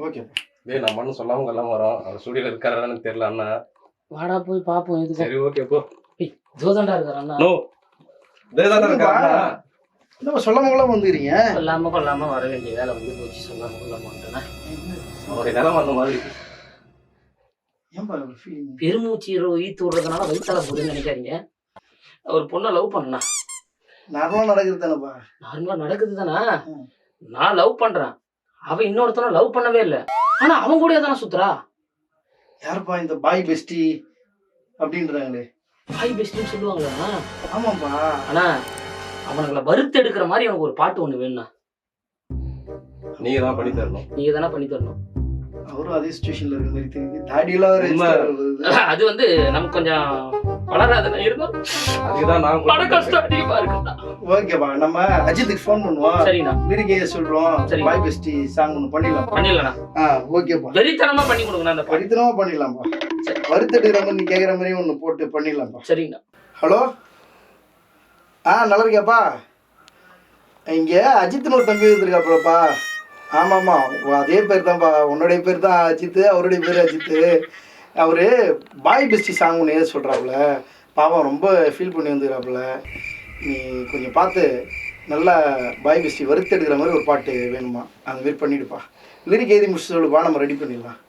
ஓகேப்பா. டேய் நம்ம ஒன்றும் சொல்லாம கொள்ளாம வரோம். அவர் ஸ்டுடியோல இருக்காரான்னு தெரியல அண்ணா. வாடா போய் பாப்போம். இதுக்கு சரி ஓகே போ. ஜோதாண்டா இருக்காரு அண்ணா. நோ தேதாண்டா இருக்காரா? என்னப்பா சொல்லாம கொள்ளாம வந்துக்கிறீங்க? சொல்லாம கொள்ளாம வர வேண்டிய வேலை வந்து போச்சு. சொல்லாம கொள்ளாம வந்துட்டேன்னா அவருடைய நிலைமை அந்த மாதிரி. ஏன்பா ஃபீலிங்? பெருமூச்சு ஈத்து விடுறதுனால வயிற்றால போகுதுன்னு நினைக்காதீங்க. ஒரு பொண்ணை லவ் பண்ணா நார்மலா நடக்குது தானேப்பா? நார்மலா நடக்குது தானே. நான் லவ் பண்றேன், அவ இன்னொருத்தன லவ் பண்ணவே இல்லை. ஆனா அவன் கூட தானே சுத்துறா. யாருப்பா இந்த பாய் பெஸ்டி அப்படின்றாங்களே? பாய் பெஸ்ட்னு சொல்லுவாங்களா? ஆமாப்பா. ஆனா அவனுங்களை வறுத்து எடுக்கிற மாதிரி எனக்கு ஒரு பாட்டு ஒண்ணு வேணும்னா நீங்க தான் பண்ணி தரணும். நீங்க தானே பண்ணி தரணும். அவரும் அதே சுச்சுவேஷன்ல இருக்க மாதிரி தெரியுது. தாடியெல்லாம் அது வந்து நமக்கு கொஞ்சம் வளராதுல இருந்தாலும் அதுக்குதான் நான் பட கஷ்டம் அதிகமா இருக்குண்ணா. ஓகேப்பா. நம்ம அஜித்துக்கு ஃபோன் பண்ணுவோம். சரிண்ணா. லிரிக்கே சொல்றோம். சரி. பாய் பெஸ்டி சாங் ஒன்று பண்ணிடலாம். பண்ணிடலாம். ஓகேப்பா. வெறித்தனமா பண்ணி கொடுங்கண்ணா. அந்த பரித்தனமா பண்ணிடலாம்ப்பா. வருத்தெடுக்கிற மாதிரி நீ கேட்குற மாதிரி ஒன்று போட்டு பண்ணிடலாம்ப்பா. சரிங்கண்ணா. ஹலோ. நல்லா இருக்கியாப்பா? இங்கே அஜித்னு ஒரு தம்பி வந்துருக்காப்புலப்பா. ஆமாம்மா அதே பேர் தான்ப்பா. உன்னுடைய பேர் தான் அஜித்து, அவருடைய பேர் அஜித்து. அவர் பாய் பெஸ்டி சாங் ஒன்று ஏது சொல்கிறாப்புல. பாவம் ரொம்ப ஃபீல் பண்ணி வந்துக்கிறாப்புல. நீ கொஞ்சம் பார்த்து நல்லா பாய் பெஸ்டி வறுத்து எடுக்கிற மாதிரி ஒரு பாட்டு வேணுமா? அந்த மாரி பண்ணிவிடுப்பா. லிரிக் எழுதி முடிச்சு சொல்லுப்பா, நம்ம ரெடி பண்ணிடலாம்.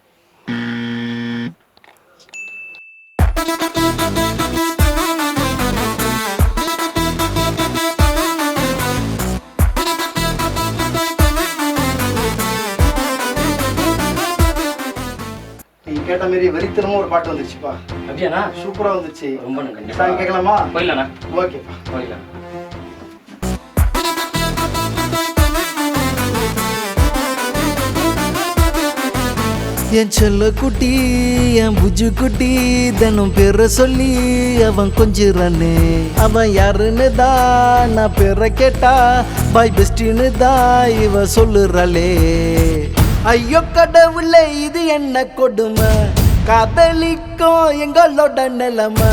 கேட்ட மாரி வெறித்தனமா ஒரு பாட்டு வந்துருச்சுப்பா. அப்படியாண்ணா? சூப்பரா வந்துச்சு. ரொம்ப நன்றி. சாங் கேட்கலாமா? போயிடலாண்ணா. ஓகேப்பா. போயிடலாம். என் செல்ல குட்டி என் புஜு குட்டி தினம் பேர சொல்லி அவன் கொஞ்சிறானே. அவன் யாருன்னு தான் நான் பேரை கேட்டா பாய் பெஸ்டின்னு தான் இவ சொல்லுறாளே. ஐயோ கடவுளே இது என்ன கொடுமை, காதலிக்கும் எங்களோட நிலைமை.